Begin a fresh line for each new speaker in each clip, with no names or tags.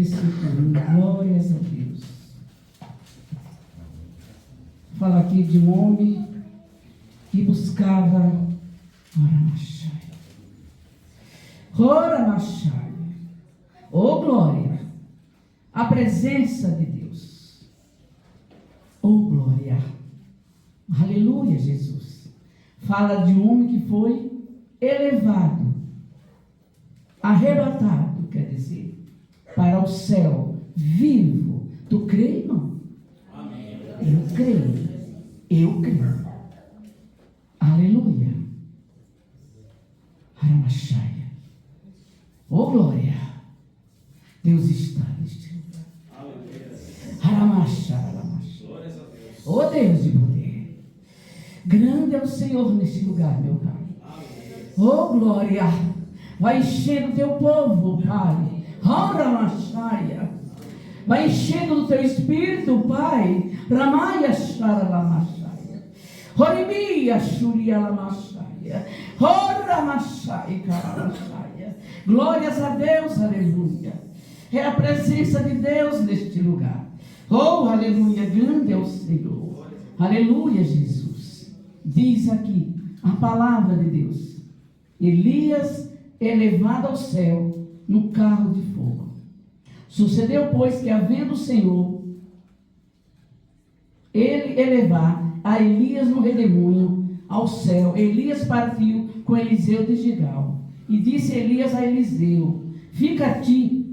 desceu por mim. Glórias a Deus. Fala aqui de um homem que buscava Ora Machai. Oh glória, a presença de Deus. Oh glória, aleluia, Jesus. Fala de um homem que foi elevado, arrebatado, quer dizer, para o céu, vivo. Tu crê, irmão?
Amém.
Eu creio. Eu creio. Aleluia. Aramachai. Oh glória. Deus está neste lugar. Aramachai. Oh Deus de poder. Grande é o Senhor neste lugar, meu Pai. Oh glória. Vai enchendo o teu povo, Pai. Aramachai. Vai enchendo do teu espírito, Pai. Ramaya Sharalamachai. Horimia Shurialamachai. Horamachai Karamachai. Glórias a Deus, aleluia. É a presença de Deus neste lugar. Oh, aleluia, grande é o Senhor. Aleluia, Jesus. Diz aqui a palavra de Deus. Elias é levado ao céu no carro de fogo. Sucedeu, pois, que havendo o Senhor ele elevar a Elias no redemoinho ao céu, Elias partiu com Eliseu de Gigal. E disse Elias a Eliseu: fica aqui,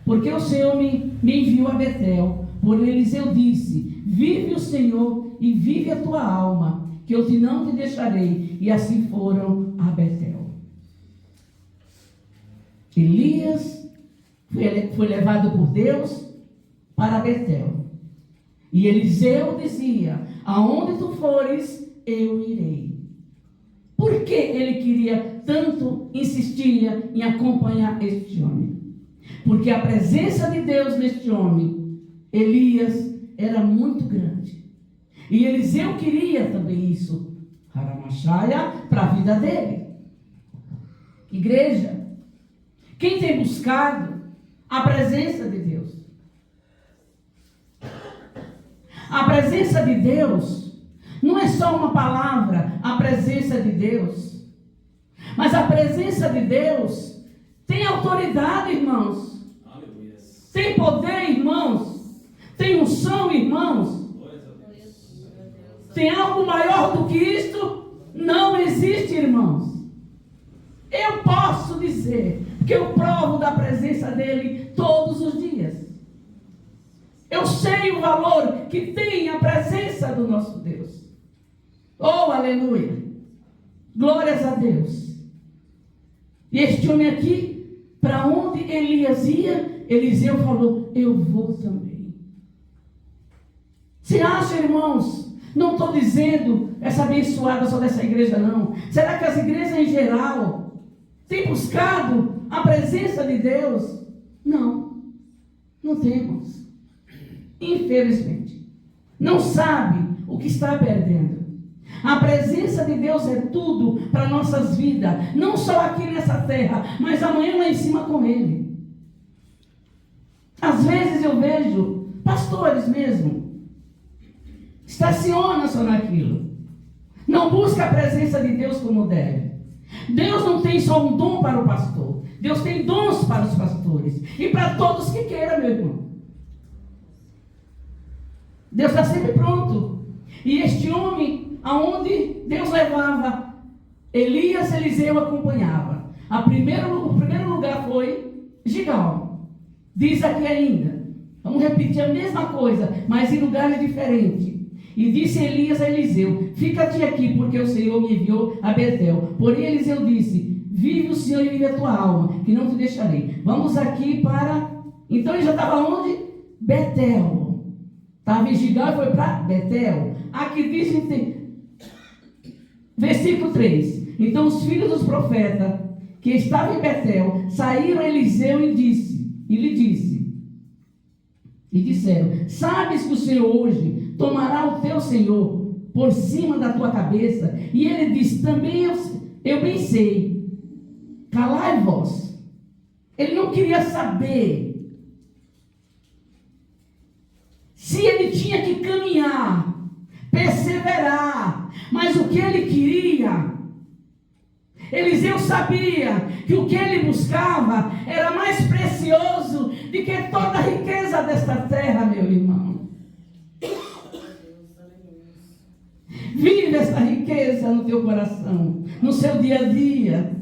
porque o Senhor me enviou a Betel. Porém Eliseu disse: vive o Senhor e vive a tua alma, que eu não te deixarei. E assim foram a Betel. Elias foi levado por Deus para Betel. E Eliseu dizia: aonde tu fores, eu irei. Por que ele queria tanto, insistia em acompanhar este homem? Porque a presença de Deus neste homem, Elias, era muito grande. E Eliseu queria também isso, Haramachaya, para a vida dele. Igreja, quem tem buscado a presença de Deus? A presença de Deus não é só uma palavra, a presença de Deus. Mas a presença de Deus tem autoridade, irmãos.
Aleluia.
Tem poder, irmãos. Tem unção, irmãos. Tem algo maior do que isto? Não existe, irmãos. Eu posso dizer que eu provo da presença dele todos os dias. Eu sei o valor que tem a presença do nosso Deus. Oh, aleluia. Glórias a Deus. E este homem aqui, para onde Elias ia, Eliseu falou: eu vou também. Você acha, irmãos? Não estou dizendo essa abençoada só dessa igreja, não. Será que as igrejas em geral têm buscado a presença de Deus? Não. Não temos. Infelizmente. Não sabe o que está perdendo. A presença de Deus é tudo para nossas vidas. Não só aqui nessa terra, mas amanhã lá em cima com Ele. Às vezes eu vejo pastores mesmo estaciona só naquilo. Não busca a presença de Deus como deve. Deus não tem só um dom para o pastor. Deus tem dons para os pastores. E para todos que queiram, meu irmão. Deus está sempre pronto. E este homem, aonde Deus levava, Elias, Eliseu acompanhava. O primeiro lugar foi Gigal. Diz aqui ainda. Vamos repetir a mesma coisa, mas em lugares diferentes. E disse Elias a Eliseu: fica-te aqui, porque o Senhor me enviou a Betel. Porém Eliseu disse: vive o Senhor e vive a tua alma, que não te deixarei. Vamos aqui para... Então ele já estava onde? Betel. Estava em Gigal e foi para Betel. Aqui diz, versículo 3. Então os filhos dos profetas que estavam em Betel saíram a Eliseu e lhe disse, e disseram: sabes que o Senhor hoje tomará o teu Senhor por cima da tua cabeça? E ele disse: também eu bem sei, calai vós. Ele não queria saber se ele tinha que caminhar, perseverar. Mas o que ele queria, Eliseu sabia que o que ele buscava era mais precioso do que toda a riqueza desta terra, meu irmão. Vive essa riqueza no teu coração, no seu dia a dia.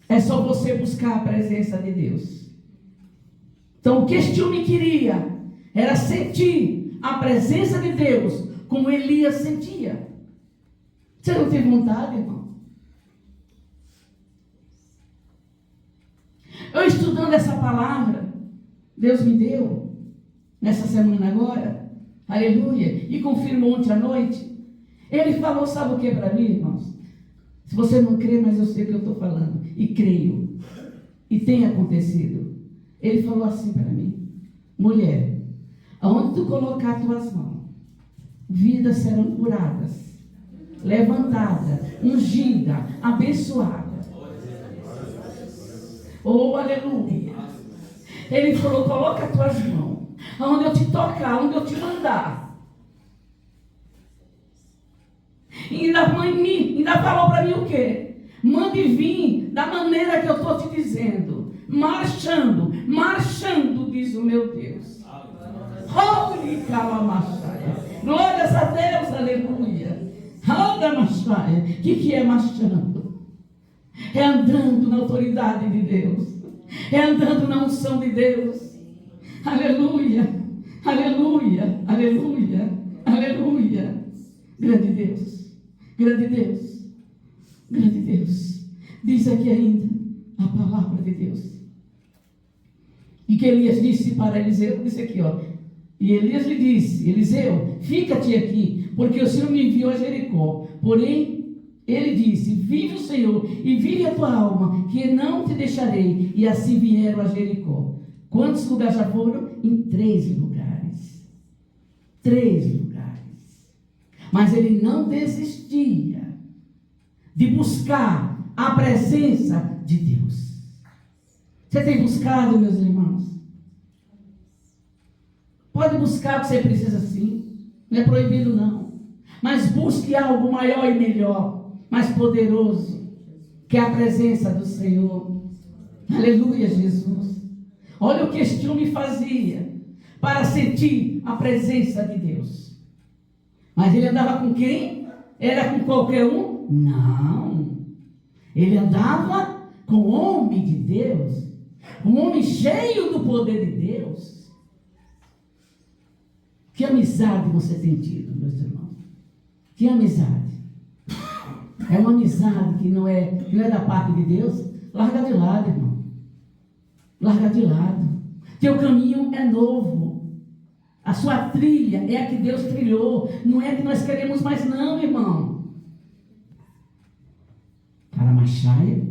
É só você buscar a presença de Deus. Então o que este homem queria era sentir a presença de Deus como Elias sentia. Você não tem vontade, irmão? Eu estudando essa palavra, Deus me deu, nessa semana agora, aleluia, e confirmou ontem à noite. Ele falou, sabe o que para mim, irmãos? Se você não crê, mas eu sei o que eu estou falando, e creio, e tem acontecido. Ele falou assim para mim, mulher, aonde tu colocar as tuas mãos, vidas serão curadas, levantadas, ungidas, abençoadas. Oh, aleluia. Ele falou, coloca as tuas mãos, aonde eu te tocar, onde eu te mandar. E ainda falou para mim o quê? Mande vir da maneira que eu estou te dizendo. Marchando, diz o meu Deus. Glórias a Deus, aleluia. O que é marchando? É andando na autoridade de Deus. É andando na unção de Deus. Aleluia, aleluia, aleluia, aleluia. Grande Deus, grande Deus, grande Deus. Diz aqui ainda a palavra de Deus. E que Elias disse para Eliseu, disse aqui, ó. E Elias lhe disse, Eliseu, fica-te aqui, porque o Senhor me enviou a Jericó. Porém, ele disse, vive o Senhor e vive a tua alma, que não te deixarei. E assim vieram a Jericó. Quantos lugares já foram? Em 3 lugares. 3 lugares. Mas ele não desistia de buscar a presença de Deus. Você tem buscado, meus irmãos? Pode buscar o que você precisa, sim. Não é proibido, não. Mas busque algo maior e melhor, mais poderoso, que é a presença do Senhor. Aleluia, Jesus. Olha o que este homem fazia para sentir a presença de Deus. Mas ele andava com quem? Era com qualquer um? Não. Ele andava com o homem de Deus. Um homem cheio do poder de Deus. Que amizade você tem tido, meus irmãos? Que amizade? É uma amizade que não é da parte de Deus? Larga de lado, irmão. Larga de lado. Teu caminho é novo. A sua trilha é a que Deus trilhou. Não é a que nós queremos mais não, irmão. Para Machaia.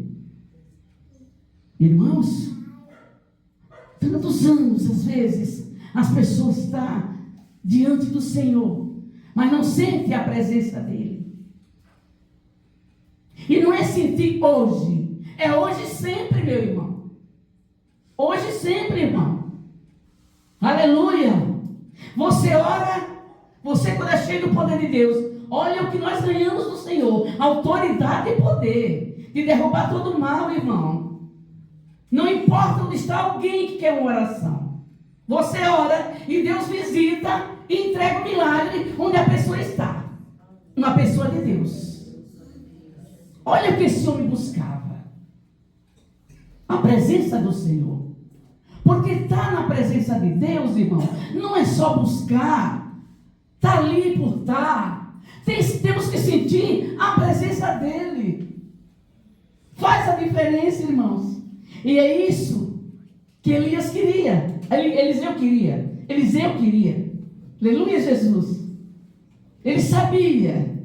Irmãos, tantos anos, às vezes, as pessoas estão diante do Senhor, mas não sentem a presença dEle. E não é sentir hoje, é hoje sempre, meu irmão. Hoje sempre, irmão. Aleluia. Você ora, você quando é cheio do poder de Deus, olha o que nós ganhamos do Senhor, autoridade e poder, de derrubar todo o mal, irmão. Não importa onde está alguém que quer uma oração. Você ora e Deus visita e entrega o milagre onde a pessoa está. Uma pessoa de Deus. Olha o que esse homem buscava. A presença do Senhor. Porque estar na presença de Deus, irmão, não é só buscar. Está ali por estar. Temos que sentir a presença dEle. Faz a diferença, irmãos. E é isso que Elias queria. Eliseu queria. Eliseu queria. Aleluia, Jesus. Ele sabia,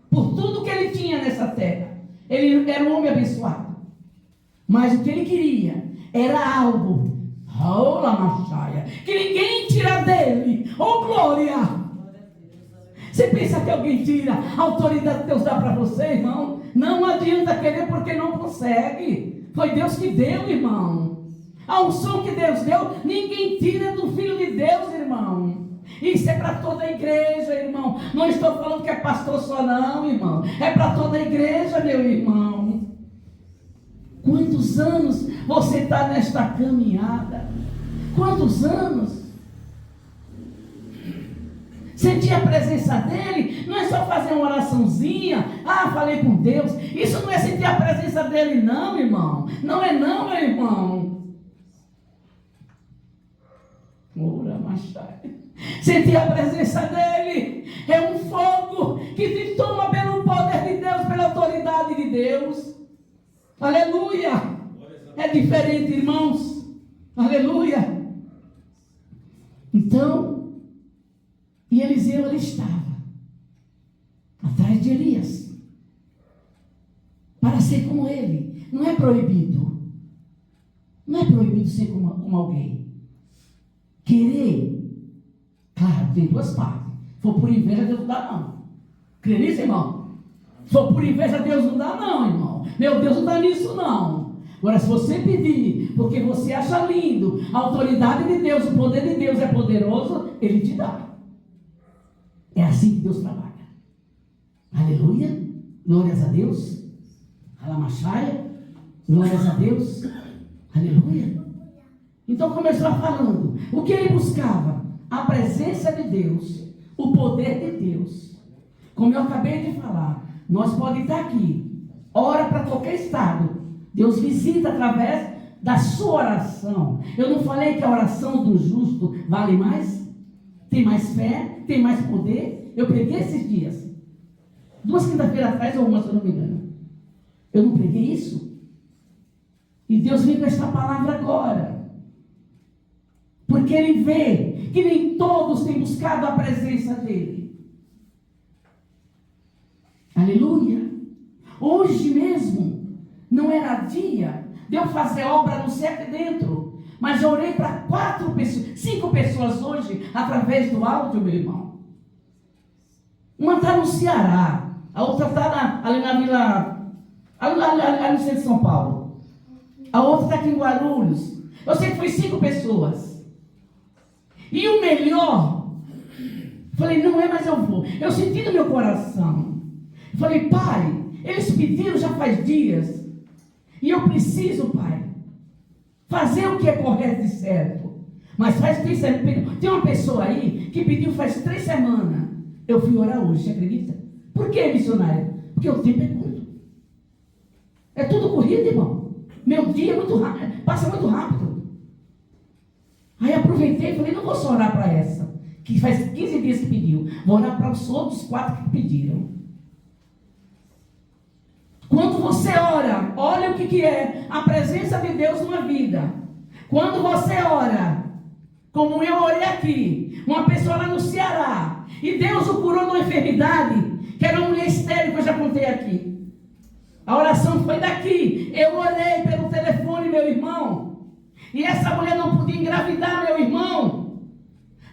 por tudo que ele tinha nessa terra, ele era um homem abençoado. Mas o que ele queria era algo, que ninguém tira dele. Oh, glória! Você pensa que alguém tira a autoridade que Deus dá para você, irmão? Não adianta querer porque não consegue. Foi Deus que deu, irmão. A unção que Deus deu, ninguém tira do Filho de Deus, irmão. Isso é para toda a igreja, irmão. Não estou falando que é pastor só não, irmão. É para toda a igreja, meu irmão. Quantos anos você está nesta caminhada? Quantos anos? Sentir a presença dele não é só fazer uma oraçãozinha. Ah, falei com Deus. Isso não é sentir a presença dele não, irmão. Não é não, meu irmão. Ora, machai. Sentir a presença dele é um fogo que te toma pelo poder de Deus, pela autoridade de Deus. Aleluia. É diferente, irmãos. Aleluia. Então, e Eliseu, ele estava atrás de Elias para ser como ele. Não é proibido. Não é proibido ser como alguém. Querer, claro, tem duas partes. Se for por inveja, Deus não dá não. Crê nisso, irmão? Se for por inveja, Deus não dá não, irmão. Meu Deus não dá nisso não. Agora, se você pedir, porque você acha lindo, a autoridade de Deus, o poder de Deus é poderoso, Ele te dá. É assim que Deus trabalha. Aleluia. Glórias a Deus. Alamachaia. Glórias a Deus. Aleluia. Então começou falando. O que ele buscava? A presença de Deus. O poder de Deus. Como eu acabei de falar. Nós podemos estar aqui. Ora para qualquer estado. Deus visita através da sua oração. Eu não falei que a oração do justo vale mais? Tem mais fé, tem mais poder. Eu preguei esses dias. 2 quinta-feiras atrás ou uma, se eu não me engano. Eu não preguei isso? E Deus vem com esta palavra agora. Porque Ele vê que nem todos têm buscado a presença dEle. Aleluia. Hoje mesmo, não era dia de eu fazer obra no sei aqui dentro. Mas eu orei para 5 pessoas hoje, através do áudio, meu irmão. Uma está no Ceará, a outra está ali na vila, ali no centro de São Paulo. A outra está aqui em Guarulhos. Eu sei que foi 5 pessoas. E o melhor, falei, não é, mas eu vou. Eu senti no meu coração. Falei, Pai, eles pediram já faz dias. E eu preciso, Pai, fazer o que é correto e certo. Mas faz 3 semanas. Tem uma pessoa aí que pediu faz 3 semanas. Eu fui orar hoje, você acredita? Por que, missionário? Porque o tempo é curto. É tudo corrido, irmão. Meu dia é muito rápido, passa muito rápido. Aí aproveitei e falei, não vou só orar para essa, que faz 15 dias que pediu. Vou orar para os outros 4 que pediram. Quando você ora, olha o que é a presença de Deus numa vida. Quando você ora, como eu orei aqui, uma pessoa lá no Ceará, e Deus o curou de uma enfermidade, que era uma mulher estéril, que eu já contei aqui. A oração foi daqui. Eu orei pelo telefone, meu irmão, e essa mulher não podia engravidar, meu irmão.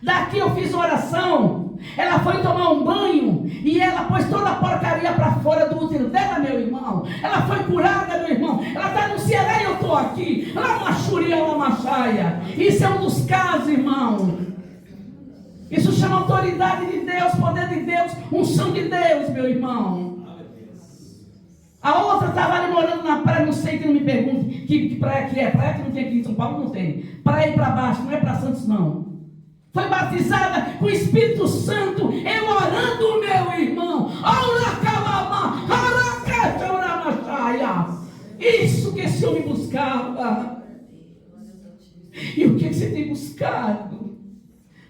Daqui eu fiz oração. Ela foi tomar um banho e ela pôs toda a porcaria para fora do útero dela, meu irmão. Ela foi curada, meu irmão. Ela está no Ceará e eu estou aqui. Lá machuria, lá machaia. Isso é um dos casos, irmão. Isso chama autoridade de Deus, poder de Deus, unção de Deus, meu irmão. A outra estava ali morando na praia, não sei, que não me pergunte que praia que é. Praia que não tem aqui em São Paulo, não tem. Praia ir para baixo, não é para Santos, não. Foi batizada com o Espírito Santo, eu orando, meu irmão. Isso que esse homem buscava. E o que você tem buscado?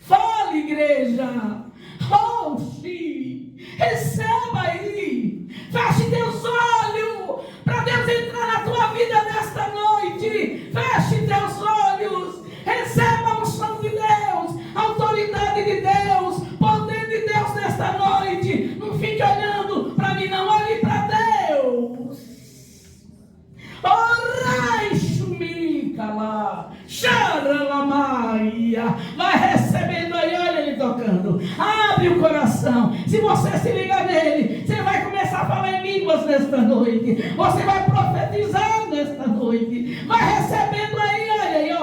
Fala, igreja. Oh, sim. Receba aí. Feche teus olhos para Deus entrar na tua vida nesta noite. Feche teus olhos. Receba a unção de Deus, a autoridade de Deus, poder de Deus nesta noite. Não fique olhando para mim, não, olhe para Deus. Orai, Shumikala, Xaralamaia. Vai recebendo aí, olha ele tocando. Abre o coração. Se você se liga nele, você vai começar a falar em línguas nesta noite. Você vai profetizar nesta noite. Vai recebendo aí, olha aí, ó.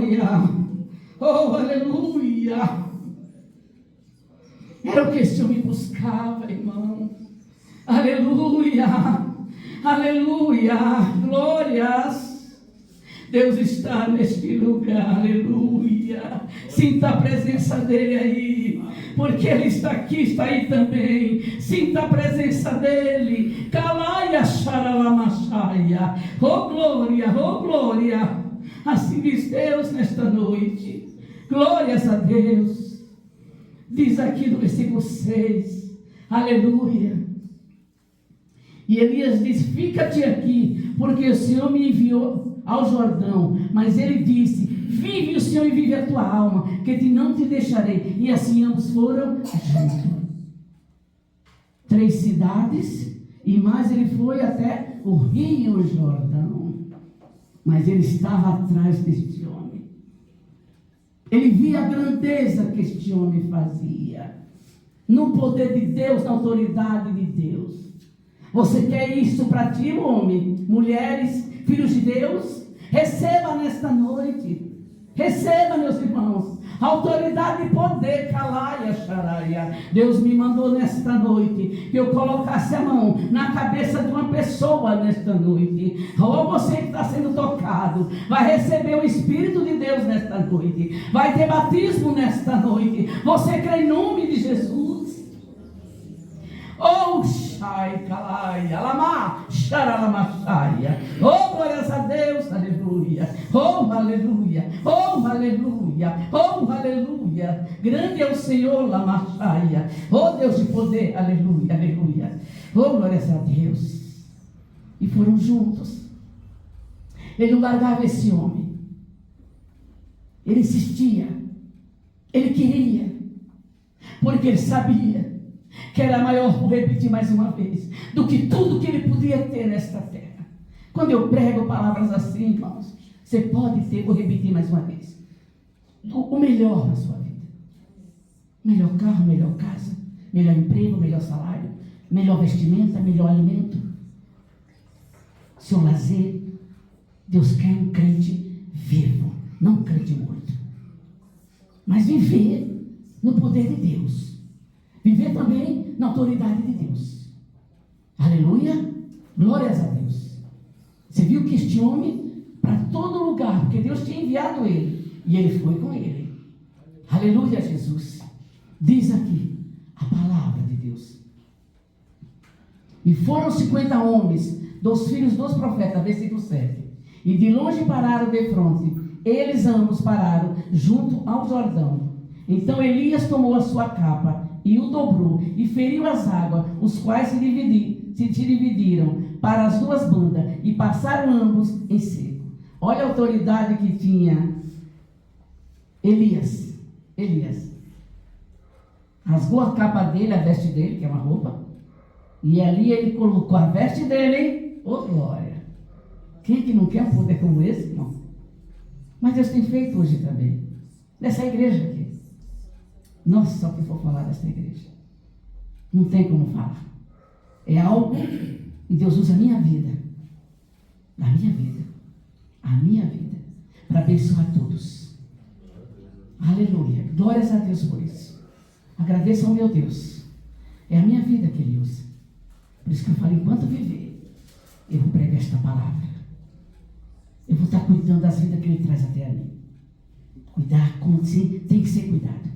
glória. Oh, aleluia. Era o que esse homem buscava, irmão. Aleluia. Aleluia. Glórias. Deus está neste lugar, aleluia. Sinta a presença dele aí, porque ele está aqui, está aí também. Sinta a presença dele. Calaia xaralamachaya. Oh glória, oh glória. Assim diz Deus nesta noite. Glórias a Deus. Diz aqui no versículo 6, aleluia. E Elias diz: fica-te aqui, porque o Senhor me enviou ao Jordão. Mas ele disse: vive o Senhor e vive a tua alma, que não te deixarei. E assim ambos foram juntos. 3 cidades, e mais ele foi até o rio Jordão. Mas ele estava atrás deste homem. Ele via a grandeza que este homem fazia, no poder de Deus, na autoridade de Deus. Você quer isso para ti, homem? Mulheres, filhos de Deus? Receba nesta noite. Receba, meus irmãos, autoridade e poder. Calaia, xaraia. Deus me mandou nesta noite que eu colocasse a mão na cabeça de uma pessoa nesta noite. Ou você que está sendo tocado vai receber o Espírito de Deus nesta noite. Vai ter batismo nesta noite. Você crê em nome de Jesus? Oh, Shai, Kalai, Alamá, Xaralamachaya. Oh, glórias a Deus, aleluia. Oh, aleluia. Oh, aleluia. Oh, aleluia. Grande é o Senhor, Lamachaya. Oh, Deus de poder, aleluia, aleluia. Oh, glórias a Deus. E foram juntos. Ele não largava esse homem. Ele insistia. Ele queria. Porque ele sabia que era maior, vou repetir mais uma vez, do que tudo que ele podia ter nesta terra. Quando eu prego palavras assim, irmãos, você pode ter, vou repetir mais uma vez, o melhor na sua vida. Melhor carro, melhor casa, melhor emprego, melhor salário, melhor vestimenta, melhor alimento, seu lazer. Deus quer um crente vivo, não um crente morto, mas viver no poder de Deus. Viver também na autoridade de Deus. Aleluia. Glórias a Deus. Você viu que este homem, para todo lugar, porque Deus tinha enviado ele, e ele foi com ele. Aleluia, Jesus. Diz aqui a palavra de Deus. E foram 50 homens, dos filhos dos profetas, versículo 7. E de longe pararam de fronte. Eles ambos pararam junto ao Jordão. Então Elias tomou a sua capa e o dobrou, e feriu as águas, os quais se dividiram para as duas bandas, e passaram ambos em seco. Olha a autoridade que tinha Elias. Rasgou a capa dele, a veste dele, que é uma roupa, e ali ele colocou a veste dele. Oh, glória! Quem que não quer um poder como esse, irmão? Mas Deus tem feito hoje também, nessa igreja aqui. Nossa, o que for falar desta igreja, não tem como falar. É algo, e Deus usa a minha vida, para abençoar todos. Aleluia, glórias a Deus por isso. Agradeço ao meu Deus. É a minha vida que Ele usa. Por isso que eu falo, enquanto viver, eu vou pregar esta palavra. Eu vou estar cuidando das vidas que Ele traz até a mim. Cuidar como tem que ser cuidado.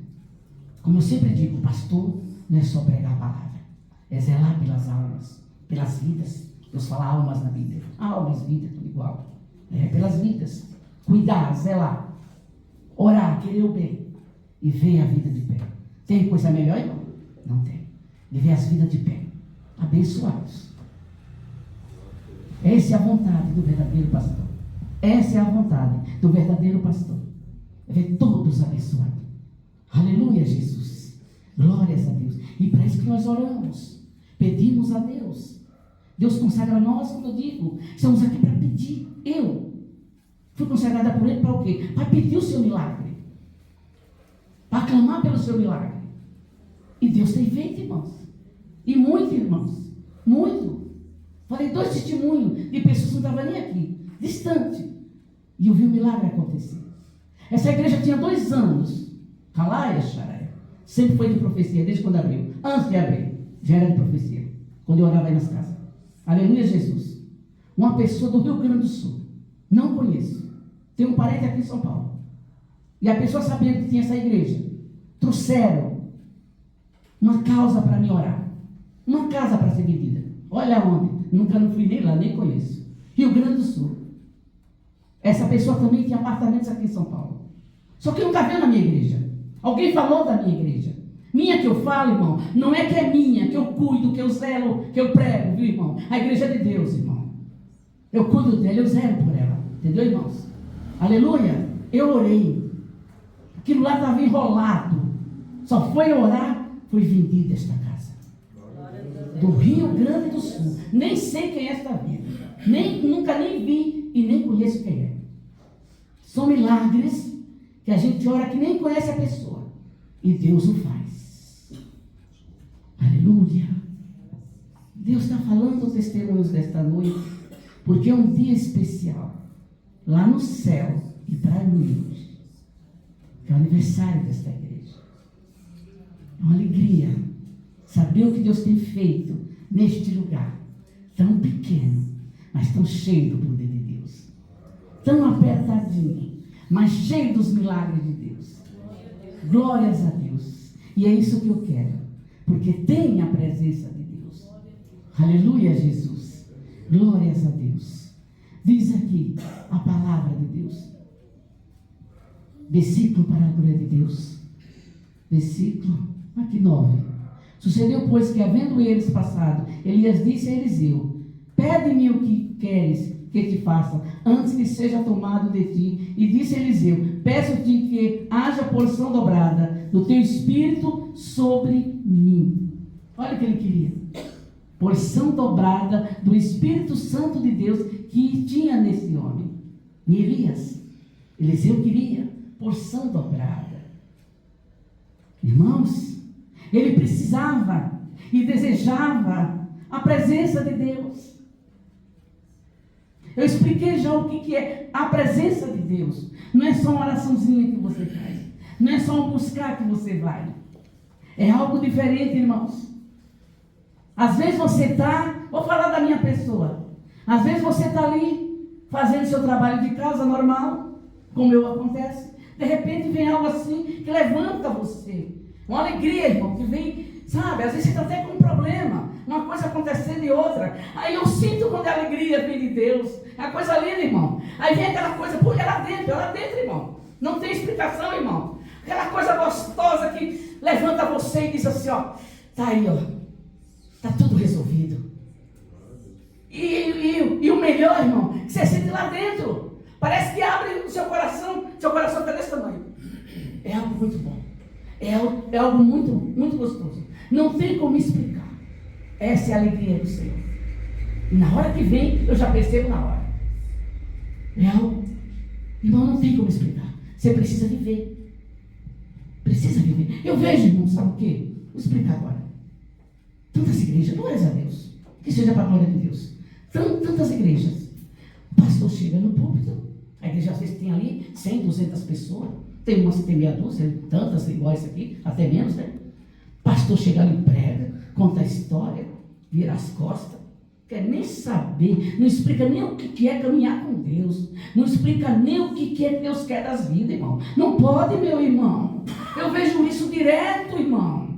Como eu sempre digo, o pastor não é só pregar a palavra, é zelar pelas almas, pelas vidas. Deus fala almas na Bíblia. Almas, vida, tudo igual. É pelas vidas. Cuidar, zelar, orar, querer o bem e ver a vida de pé. Tem coisa melhor, irmão? Não tem. Viver as vidas de pé, abençoados. Essa é a vontade do verdadeiro pastor. Essa é a vontade do verdadeiro pastor. É ver todos abençoados. Aleluia, Jesus. Glórias a Deus. E para isso que nós oramos. Pedimos a Deus. Deus consagra a nós, como eu digo. Estamos aqui para pedir. Eu fui consagrada por Ele para o quê? Para pedir o seu milagre. Para clamar pelo seu milagre. E Deus tem feito, irmãos. E muito, irmãos. Muito. Falei 2 testemunhos de pessoas que não estavam nem aqui. Distante. E eu vi o milagre acontecer. Essa igreja tinha 2 anos. Calaia, Xaraia. Sempre foi de profecia, desde quando abriu. Antes de abrir, já era de profecia. Quando eu orava aí nas casas. Aleluia, Jesus. Uma pessoa do Rio Grande do Sul. Não conheço. Tenho um parente aqui em São Paulo. E a pessoa sabendo que tinha essa igreja, trouxeram uma causa para me orar. Uma casa para ser vendida. Olha onde. Nunca não fui nem lá, nem conheço. Rio Grande do Sul. Essa pessoa também tinha apartamentos aqui em São Paulo. Só que nunca veio na minha igreja. Alguém falou da minha igreja. Minha que eu falo, irmão, não é que é minha, que eu cuido, que eu zelo, que eu prego, viu, irmão? A igreja é de Deus, irmão. Eu cuido dela, eu zelo por ela. Entendeu, irmãos? Aleluia. Eu orei. Aquilo lá estava enrolado. Só foi orar, foi vendida esta casa. Do Rio Grande do Sul. Nem sei quem é esta vida. Nunca nem vi e nem conheço quem é. São milagres que a gente ora que nem conhece a pessoa. E Deus o faz. Aleluia. Deus está falando testemunhos desta noite, porque é um dia especial. Lá no céu e para mim, que é o aniversário desta igreja. É uma alegria saber o que Deus tem feito neste lugar, tão pequeno, mas tão cheio do poder de Deus, tão apertadinho, mas cheio dos milagres de Deus. Glórias a Deus. E é isso que eu quero, porque tem a presença de Deus. Aleluia, Jesus. Glórias a Deus. Diz aqui a palavra de Deus. Versículo para a glória de Deus. Versículo aqui 9. Sucedeu, pois, que havendo eles passado, Elias disse a Eliseu: pede-me o que queres que te faça, antes que seja tomado de ti. E disse Eliseu: peço-te que haja porção dobrada do teu espírito sobre mim. Olha o que ele queria. Porção dobrada do Espírito Santo de Deus que tinha nesse homem. Em Elias. Eliseu queria porção dobrada. Irmãos, ele precisava e desejava a presença de Deus. Eu expliquei já o que é a presença de Deus. Não é só uma oraçãozinha que você faz. Não é só um buscar que você vai. É algo diferente, irmãos. Às vezes você está, vou falar da minha pessoa. Às vezes você está ali, fazendo seu trabalho de casa normal, como eu acontece. De repente vem algo assim que levanta você. Uma alegria, irmão, que vem, sabe? Às vezes você está até com um problema. Uma coisa acontecendo e outra. Aí eu sinto quando a alegria vem de Deus. É uma coisa linda, irmão. Aí vem aquela coisa, pô, é lá dentro, irmão. Não tem explicação, irmão. Aquela coisa gostosa que levanta você e diz assim, ó. Tá aí, ó. Está tudo resolvido. E o melhor, irmão, que você sente lá dentro. Parece que abre o seu coração. Seu coração está desse tamanho. É algo muito bom. É algo muito, muito gostoso. Não tem como explicar. Essa é a alegria do Senhor. E na hora que vem, eu já percebo na hora. É algo, irmão, não tem como explicar. Você precisa viver. Precisa viver. Eu vejo, irmão, sabe o quê? Vou explicar agora. Tantas igrejas, glórias a Deus, que seja para a glória de Deus. Tantas igrejas. O pastor chega no púlpito, a igreja às vezes tem ali 100, 200 pessoas, tem umas que tem meia dúzia, tantas iguais aqui, até menos, né? O pastor chega ali, prega, conta a história, vira as costas, quer nem saber, não explica nem o que é caminhar com Deus, não explica nem o que é que Deus quer das vidas, irmão. Não pode, meu irmão. Eu vejo isso direto, irmão.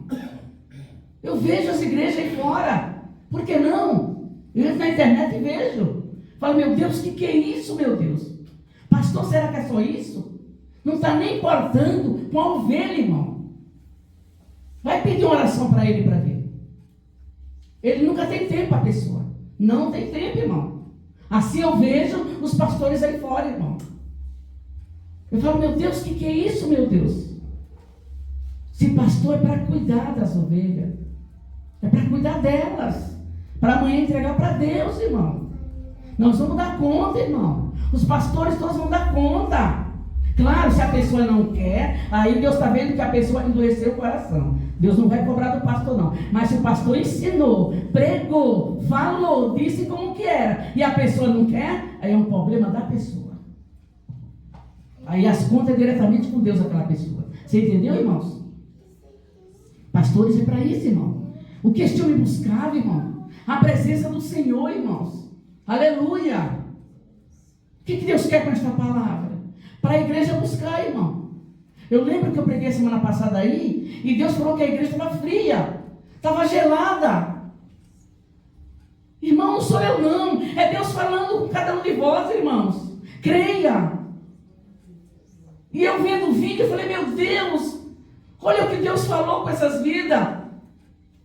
Eu vejo as igrejas aí fora. Por que não? Eu entro na internet e vejo. Falo, meu Deus, o que é isso, meu Deus? Pastor, será que é só isso? Não está nem importando com a ovelha, irmão. Vai pedir uma oração para ele para ver. Ele nunca tem tempo para a pessoa. Não tem tempo, irmão. Assim eu vejo os pastores aí fora, irmão. Eu falo, meu Deus, o que é isso, meu Deus? Se pastor é para cuidar das ovelhas. É para cuidar delas. Para amanhã entregar para Deus, irmão. Nós vamos dar conta, irmão. Os pastores todos vão dar conta. Claro, se a pessoa não quer, aí Deus está vendo que a pessoa endureceu o coração. Deus não vai cobrar do pastor, não. Mas se o pastor ensinou, pregou, falou, disse como que era, e a pessoa não quer, aí é um problema da pessoa. Aí as contas é diretamente com Deus aquela pessoa. Você entendeu, irmãos? Pastores é para isso, irmão. O que este homem buscava, irmão? A presença do Senhor, irmãos. Aleluia. O que Deus quer com esta palavra? Para a igreja buscar, irmão. Eu lembro que eu preguei semana passada aí, e Deus falou que a igreja estava fria, estava gelada. Irmão, não sou eu não, é Deus falando com cada um de vós, irmãos. Creia. E eu vendo o vídeo, eu falei, meu Deus, olha o que Deus falou com essas vidas.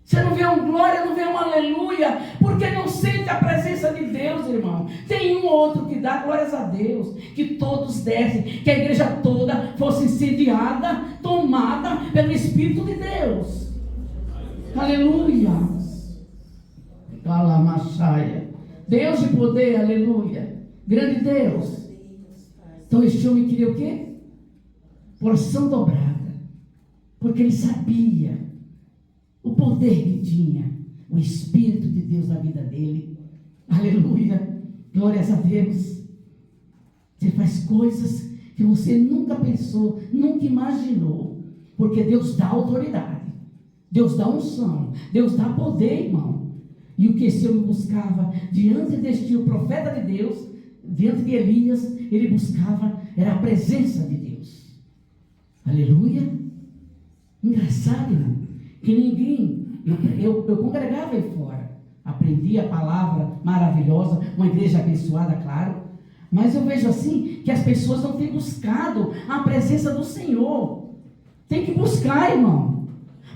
Você não vê um glória, não vê um aleluia, porque não sente a presença de Deus, irmão. Tem um ou outro que dá glórias a Deus, que todos dessem, que a igreja toda fosse incendiada, tomada pelo Espírito de Deus. Aleluia. Calamachaia. Deus de poder, aleluia. Grande Deus. Então este homem queria o quê? Porção dobrada, porque ele sabia o poder que tinha o Espírito de Deus na vida dele. Aleluia, glórias a Deus. Você faz coisas que você nunca pensou, nunca imaginou, porque Deus dá autoridade, Deus dá unção, Deus dá poder, irmão. E o que esse homem buscava diante deste profeta de Deus, diante de Elias, ele buscava era a presença de Deus. Aleluia. Engraçado, irmão, que ninguém, eu congregava aí fora, aprendi a palavra maravilhosa, uma igreja abençoada, claro, mas eu vejo assim, que as pessoas não têm buscado a presença do Senhor. Tem que buscar, irmão.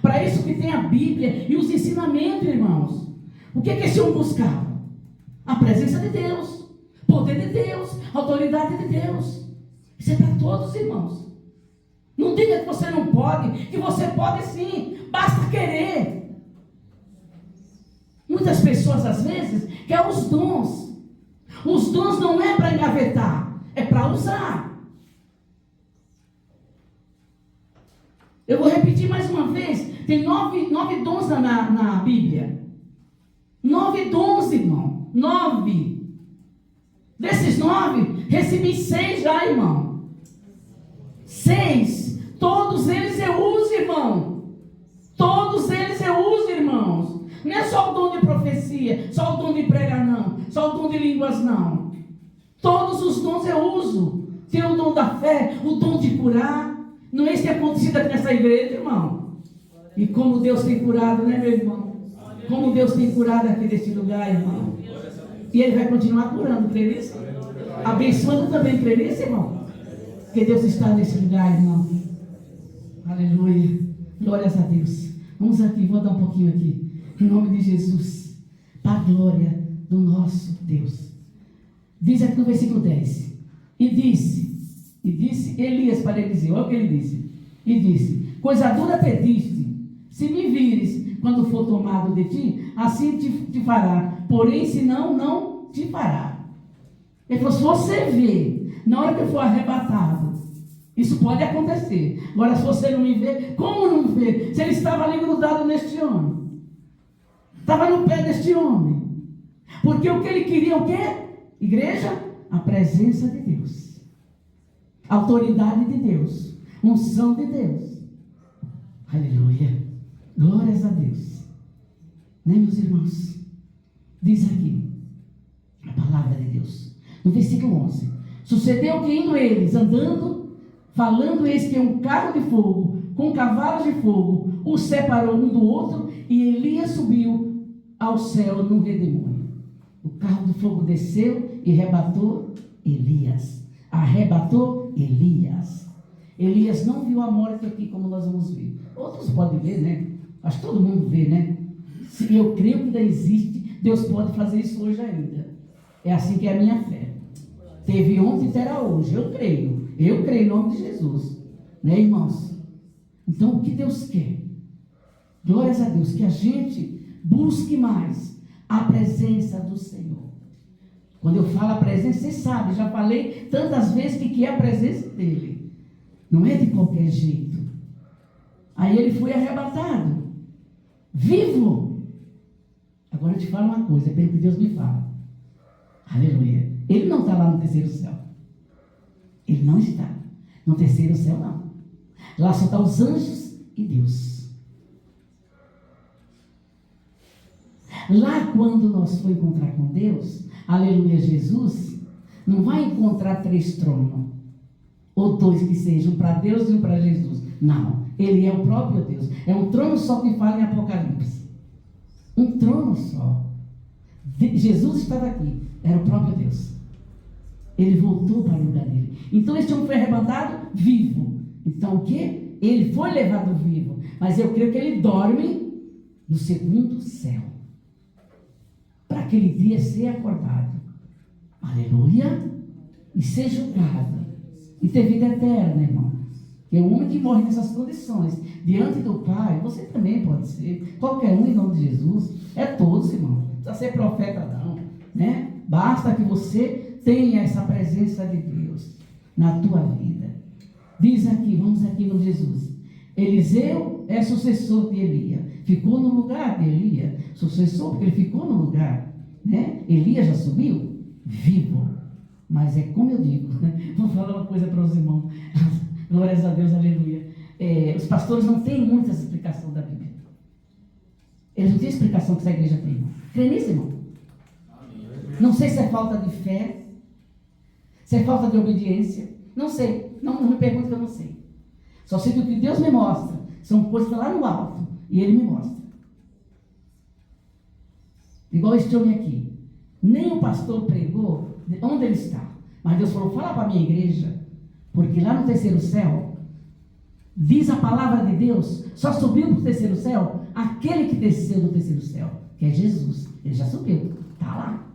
Para isso que tem a Bíblia e os ensinamentos, irmãos. O que esse homem buscava? A presença de Deus, poder de Deus, autoridade de Deus. Isso é para todos, irmãos. Não diga que você não pode, que você pode sim, basta querer. Muitas pessoas às vezes querem os dons. Os dons não é para engavetar, é para usar. Eu vou repetir mais uma vez, tem nove dons na Bíblia. 9 dons, irmão, 9. Desses 9, recebi 6 já, irmão. 6. Todos eles eu uso, irmão. Todos eles eu uso, irmãos. Não é só o dom de profecia, só o dom de pregar, não. Só o dom de línguas, não. Todos os dons eu uso. Tem o dom da fé, o dom de curar. Não é isso que tem acontecido aqui nessa igreja, irmão? E como Deus tem curado, né, meu irmão? Como Deus tem curado aqui nesse lugar, irmão. E Ele vai continuar curando, crê nisso? Abençoando também, crê nisso, irmão? Porque Deus está nesse lugar, irmão. Aleluia. Glórias a Deus. Vamos aqui, vou dar um pouquinho aqui. Em nome de Jesus. Para a glória do nosso Deus. Diz aqui no versículo 10. E disse Elias para Eliseu. Olha o que ele disse. E disse: coisa dura pediste, se me vires quando for tomado de ti, assim te fará. Porém, se não te fará. Ele falou: se você ver, na hora que eu for arrebatado, isso pode acontecer. Agora, se você não me ver, como não ver? Se ele estava ali grudado neste homem. Estava no pé deste homem. Porque o que ele queria, o quê? Igreja? A presença de Deus. A autoridade de Deus. Unção de Deus. Aleluia. Glórias a Deus. Né, meus irmãos? Diz aqui a palavra de Deus. No versículo 11. Sucedeu que indo eles, andando, falando eis que um carro de fogo, com cavalos de fogo, os separou um do outro, e Elias subiu ao céu num redemoinho. O carro de fogo desceu e arrebatou Elias. Arrebatou Elias. Elias não viu a morte aqui, como nós vamos ver. Outros podem ver, né? Acho que todo mundo vê, né? Se eu creio que ainda existe, Deus pode fazer isso hoje ainda. É assim que é a minha fé. Teve ontem e terá hoje. Eu creio em nome de Jesus. Né, irmãos? Então, o que Deus quer? Glórias a Deus, que a gente busque mais a presença do Senhor. Quando eu falo a presença, vocês sabem, já falei tantas vezes que é a presença dele. Não é de qualquer jeito. Aí ele foi arrebatado. Vivo. Agora eu te falo uma coisa, é bem que Deus me fala. Aleluia. Ele não está lá no terceiro céu. Ele não está. No terceiro céu, não. Lá só estão os anjos e Deus. Lá, quando nós for encontrar com Deus, aleluia, Jesus, não vai encontrar 3 tronos. Ou 2 que sejam, para Deus e um para Jesus. Não, ele é o próprio Deus. É um trono só que fala em Apocalipse. Um trono só. Jesus estava aqui, era o próprio Deus. Ele voltou para o lugar dele. Então este homem foi arrebatado vivo. Então o que? Ele foi levado vivo. Mas eu creio que ele dorme no segundo céu. Para aquele dia ser acordado. Aleluia. E ser julgado. E ter vida eterna, irmão. Que é o homem que morre nessas condições, diante do Pai, você também pode ser. Qualquer um em nome de Jesus. É todos, irmão. Não precisa ser profeta, não. Né? Basta que você tenha essa presença de Deus na tua vida. Diz aqui, vamos aqui no Jesus. Eliseu é sucessor de Elias. Ficou no lugar de Elias. Sucessor, porque ele ficou no lugar. Né? Elias já subiu vivo. Mas é como eu digo, né? Vou falar uma coisa para os irmãos. Glórias a Deus, aleluia. Os pastores não têm muitas explicações da Bíblia. Eles não têm explicação que essa igreja tem, irmão. Crê nisso, irmão? Não sei se é falta de fé, se é falta de obediência. Não sei. Não me pergunte que eu não sei. Só sei que o que Deus me mostra são coisas lá no alto. E Ele me mostra. Igual este homem aqui. Nem o pastor pregou onde ele está. Mas Deus falou, fala para a minha igreja. Porque lá no terceiro céu, diz a palavra de Deus, só subiu para o terceiro céu aquele que desceu do terceiro céu, que é Jesus. Ele já subiu, está lá.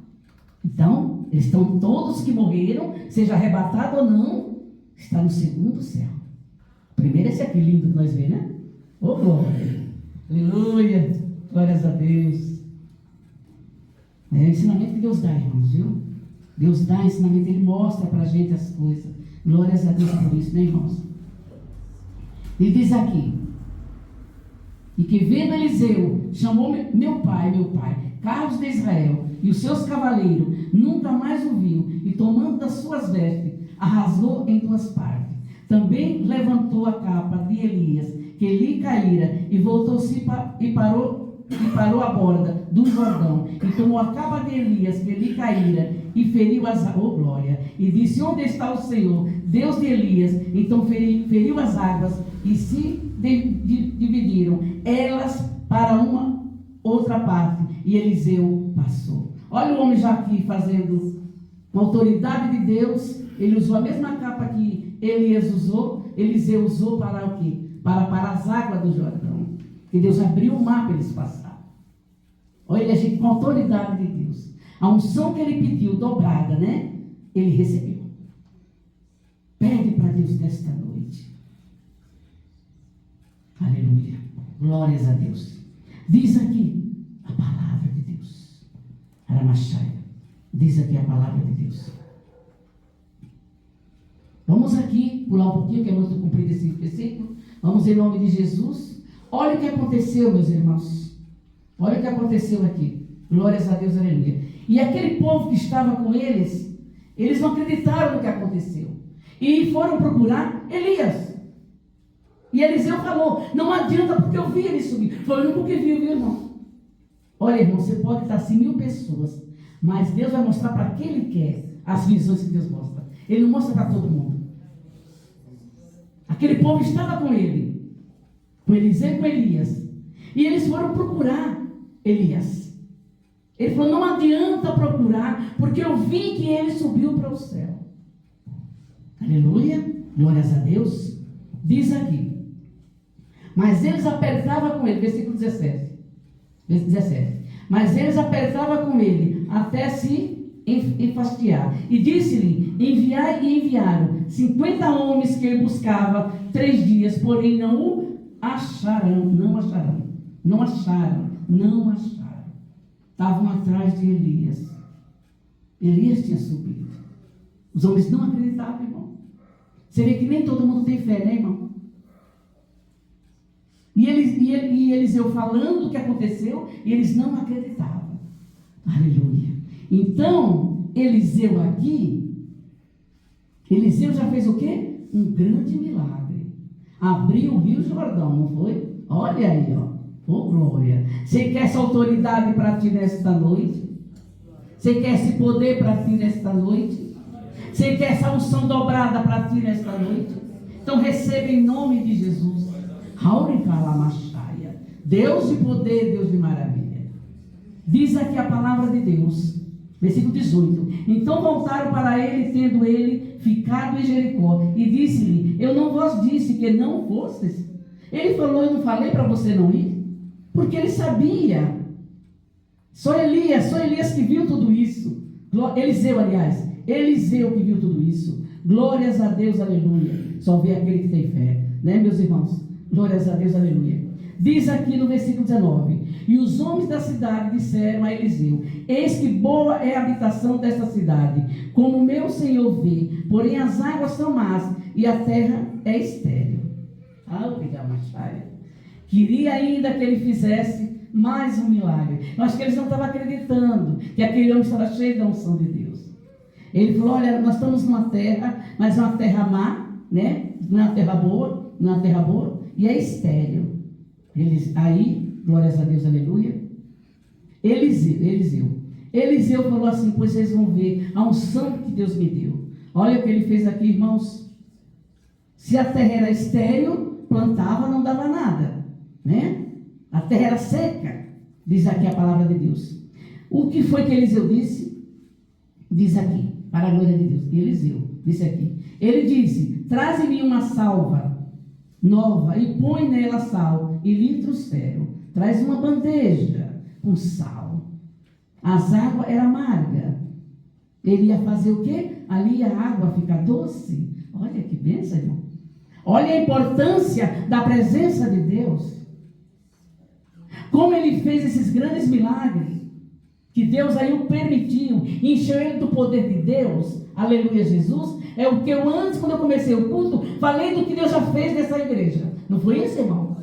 Então, eles estão todos que morreram, seja arrebatado ou não, está no segundo céu. O primeiro é esse aqui lindo que nós vemos, né? Oh, glória! Aleluia! Glórias a Deus! É o ensinamento que Deus dá, irmãos, viu? Deus dá ensinamento, Ele mostra para a gente as coisas. Glórias a Deus por isso, né, irmãos? Ele diz aqui, e que vendo Eliseu, chamou meu pai, Carlos de Israel, e os seus cavaleiros, nunca mais o viu, e tomando das suas vestes, a rasgou em 2 partes. Também levantou a capa de Elias, que lhe caíra, e voltou-se e parou à borda do Jordão, e tomou a capa de Elias, que lhe caíra, e feriu as águas, oh glória, e disse, onde está o Senhor, Deus de Elias? Então feriu as águas, e se dividiram, elas para uma outra parte, e Eliseu passou. Olha o homem já aqui fazendo, com a autoridade de Deus, ele usou a mesma capa que Elias usou, Eliseu usou para o quê? Para as águas do Jordão, que Deus abriu o mar para eles passarem. Olha, gente, com a autoridade de Deus. A unção que ele pediu, dobrada, né? Ele recebeu. Pede para Deus nesta noite. Aleluia. Glórias a Deus. Diz aqui a palavra de Deus. Aramachai. Diz aqui a palavra de Deus. Vamos aqui, pular um pouquinho, que é muito comprido esse versículo. Vamos em nome de Jesus. Olha o que aconteceu, meus irmãos. Olha o que aconteceu aqui. Glórias a Deus, aleluia. E aquele povo que estava com eles não acreditaram no que aconteceu. E foram procurar Elias. E Eliseu falou, não adianta porque eu vi ele subir. Foi o único que viu, irmão. Olha, irmão, você pode estar assim 1000 pessoas, mas Deus vai mostrar para quem Ele quer as visões que Deus mostra. Ele não mostra para todo mundo. Aquele povo estava com ele, com Eliseu e com Elias. E eles foram procurar Elias. Ele falou, não adianta procurar, porque eu vi que ele subiu para o céu. Aleluia, glórias a Deus. Diz aqui, mas eles apertavam com ele, versículo 17. Mas eles apertavam com ele, até se enfastiar. E disse-lhe, enviai e enviaram 50 homens que ele buscava 3 dias, porém não o acharam. Não acharam. Estavam atrás de Elias. Elias tinha subido. Os homens não acreditavam, irmão. Você vê que nem todo mundo tem fé, né, irmão? E Eliseu falando o que aconteceu, e eles não acreditavam. Aleluia. Então, Eliseu já fez o quê? um grande milagre. Abriu o Rio Jordão, não foi? Olha aí, ó. Oh, glória. Você quer essa autoridade para ti nesta noite? Você quer esse poder para ti nesta noite? Você quer essa unção dobrada para ti nesta noite? Então receba em nome de Jesus. Deus de poder, Deus de maravilha. Diz aqui a palavra de Deus, versículo 18. Então voltaram para ele, tendo ele ficado em Jericó, e disse-lhe: eu não vos disse que não fostes? Ele falou: eu não falei para você não ir? Porque ele sabia. Só Elias que viu tudo isso. Eliseu, aliás. Eliseu que viu tudo isso. Glórias a Deus, aleluia. Só vê aquele que tem fé, né, meus irmãos? Glórias a Deus, aleluia. Diz aqui no versículo 19: e os homens da cidade disseram a Eliseu: eis que boa é a habitação desta cidade, como meu senhor vê, porém as águas são más e a terra é estéril. Queria ainda que ele fizesse mais um milagre. Eu acho que eles não estavam acreditando que aquele homem estava cheio da unção de Deus. Ele falou: olha, nós estamos numa terra, mas é uma terra má, né? Não é uma terra boa, não é uma terra boa, e é estéril. Aí, glórias a Deus, aleluia. Eliseu falou assim: pois vocês vão ver a unção que Deus me deu. Olha o que ele fez aqui, irmãos. Se a terra era estéril, plantava, não dava nada, né? A terra era seca, diz aqui a palavra de Deus. O que foi que Eliseu disse? Diz aqui, para a glória de Deus. Eliseu disse aqui. Ele disse: traze-me uma salva nova e põe nela sal e litro céu. Traz uma bandeja com sal. As águas eram amargas. Ele ia fazer o quê? Ali a água fica doce. Olha que bênção, irmão. Olha a importância da presença de Deus. Como ele fez esses grandes milagres, que Deus aí o permitiu, encheu ele do poder de Deus. Aleluia, Jesus. É o que eu antes, quando eu comecei o culto, falei do que Deus já fez nessa igreja. Não foi isso, irmão?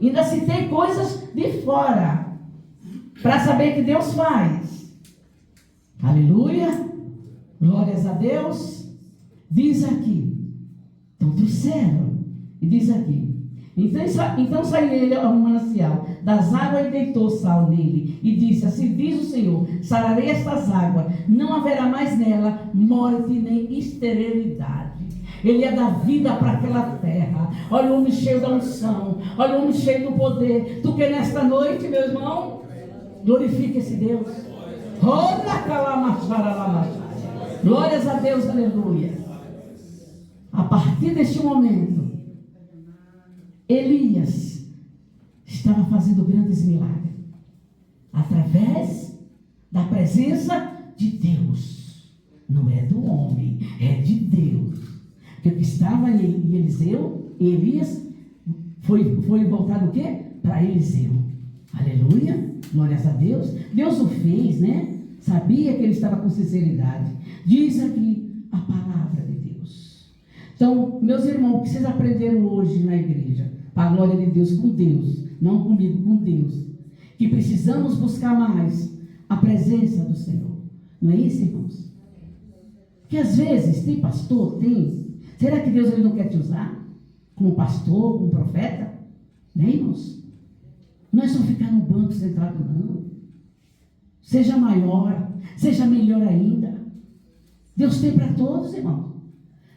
Ainda citei coisas de fora, para saber que Deus faz. Aleluia. Glórias a Deus. Diz aqui. Então trouxeram. E diz aqui: então saiu ele ao manancial das águas e deitou sal nele. E disse: assim diz o Senhor: sararei estas águas, não haverá mais nela morte nem esterilidade. Ele ia dar vida para aquela terra. Olha o homem cheio da unção. Olha o homem cheio do poder. Tu que nesta noite, meu irmão, glorifica esse Deus. Glórias a Deus, aleluia. A partir deste momento, Elias estava fazendo grandes milagres através da presença de Deus. Não é do homem, é de Deus. Porque o que estava em Eliseu, Elias, foi voltado o quê? Para Eliseu. Aleluia, glórias a Deus. Deus o fez, né? Sabia que ele estava com sinceridade. Diz aqui a palavra de Deus. Então, meus irmãos, o que vocês aprenderam hoje na igreja? Para a glória de Deus, com Deus, não comigo, com Deus. Que precisamos buscar mais a presença do Senhor. Não é isso, irmãos? Que às vezes tem pastor, tem. Será que Deus ele não quer te usar? Como pastor, como profeta? Né, irmãos? Não é só ficar no banco sentado, não. Seja maior, seja melhor ainda. Deus tem para todos, irmão.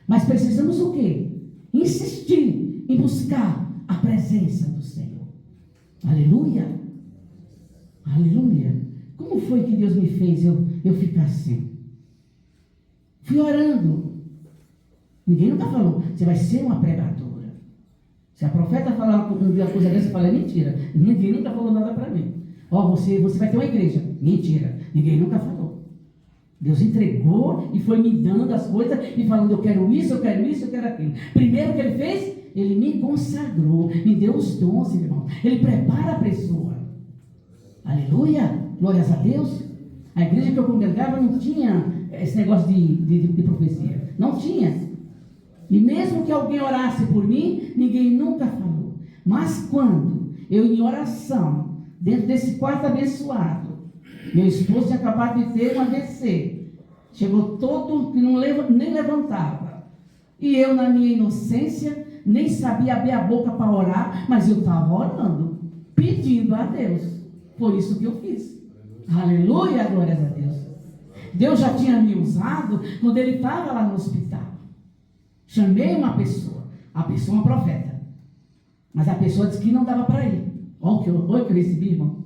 Mas precisamos o quê? Insistir em buscar a presença do Senhor. Aleluia. Aleluia. Como foi que Deus me fez eu ficar assim? Fui orando. Ninguém nunca falou: você vai ser uma pregadora. Se a profeta falar uma coisa dessa, eu falo: é mentira. Ninguém nunca falou nada para mim. Ó, você vai ter uma igreja. Mentira. Ninguém nunca falou. Deus entregou e foi me dando as coisas e falando: eu quero isso, eu quero isso, eu quero aquilo. Primeiro que ele fez, ele me consagrou, me deu os dons, irmão. Ele prepara a pessoa. Aleluia, glórias a Deus. A igreja que eu congregava não tinha esse negócio de profecia. Não tinha. E mesmo que alguém orasse por mim, ninguém nunca falou. Mas quando eu, em oração, dentro desse quarto abençoado, meu esposo tinha acabado de ter um AVC. Chegou todo, que nem levantava. E eu, na minha inocência, nem sabia abrir a boca para orar, mas eu estava orando, pedindo a Deus. Foi isso que eu fiz. Aleluia, glórias a Deus. Deus já tinha me usado quando ele estava lá no hospital. Chamei uma pessoa, a pessoa uma profeta. Mas a pessoa disse que não dava para ir. Olha o que eu recebi, irmão.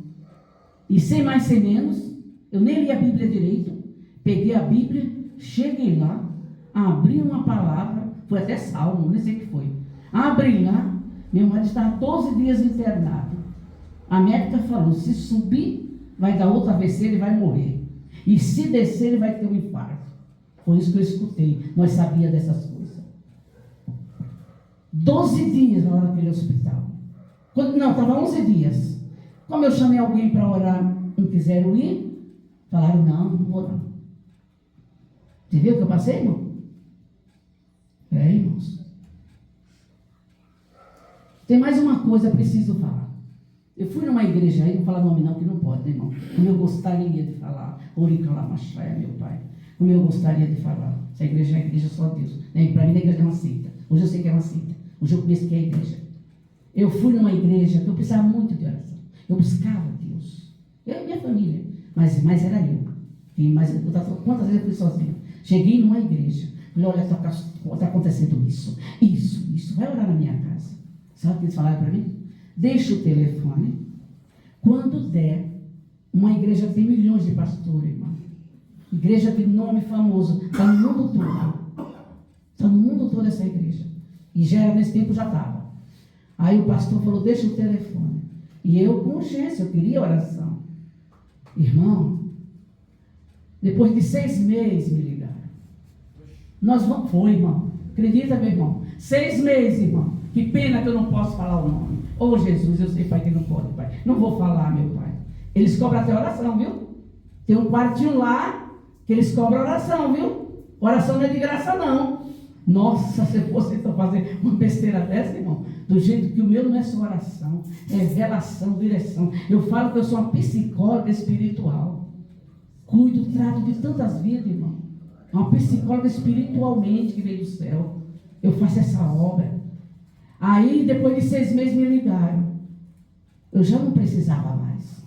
E sem mais, sem menos, eu nem li a Bíblia direito. Peguei a Bíblia, cheguei lá, abri uma palavra, foi até Salmo, nem sei o que foi. Abri lá, meu marido estava 12 dias internado. A médica falou, se subir, vai dar outro AVC, ele vai morrer. E se descer, ele vai ter um infarto. Foi isso que eu escutei. Nós sabíamos dessas coisas. 12 dias lá naquele hospital. Não, estava 11 dias. Como eu chamei alguém para orar, não quiseram ir, falaram, não vou não. Você viu o que eu passei, irmão? Irmãos. Tem mais uma coisa que eu preciso falar. Eu fui numa igreja aí, não fala nome não, que não pode, né, irmão? Como eu gostaria de falar. Oricalamachaia, meu pai. Como eu gostaria de falar. Essa igreja é a igreja só Deus. Para mim, a igreja é uma seita. Hoje eu sei que é uma seita. Hoje eu conheço que é a igreja. Eu fui numa igreja que eu precisava muito de oração. Eu buscava Deus. Eu e minha família. Mas era eu. Quantas vezes eu fui sozinho? Cheguei numa igreja. Falei, olha, está acontecendo isso. Isso. Vai orar na minha casa. Sabe o que eles falaram para mim? Deixa o telefone. Quando der, uma igreja tem milhões de pastores, irmão. Igreja de nome famoso. Está no mundo todo. Está no mundo todo essa igreja. E já era, nesse tempo já estava. Aí o pastor falou, deixa o telefone. E eu, com urgência, eu queria oração. Irmão, depois de 6 meses me ligaram. Nós vamos... Foi, irmão. Acredita, meu irmão? 6 meses, irmão. Que pena que eu não posso falar o nome. Oh, Jesus, eu sei, pai, que não pode, pai. Não vou falar, meu pai. Eles cobram até oração, viu? Tem um quartinho lá que eles cobram oração, viu? Oração não é de graça, não. Nossa, se fosse então fazer uma besteira dessa, irmão, do jeito que o meu não é só oração, é revelação, direção. Eu falo que eu sou uma psicóloga espiritual. Cuido, trato de tantas vidas, irmão. Uma psicóloga espiritualmente que veio do céu. Eu faço essa obra. Aí, depois de 6 meses, me ligaram. Eu já não precisava mais.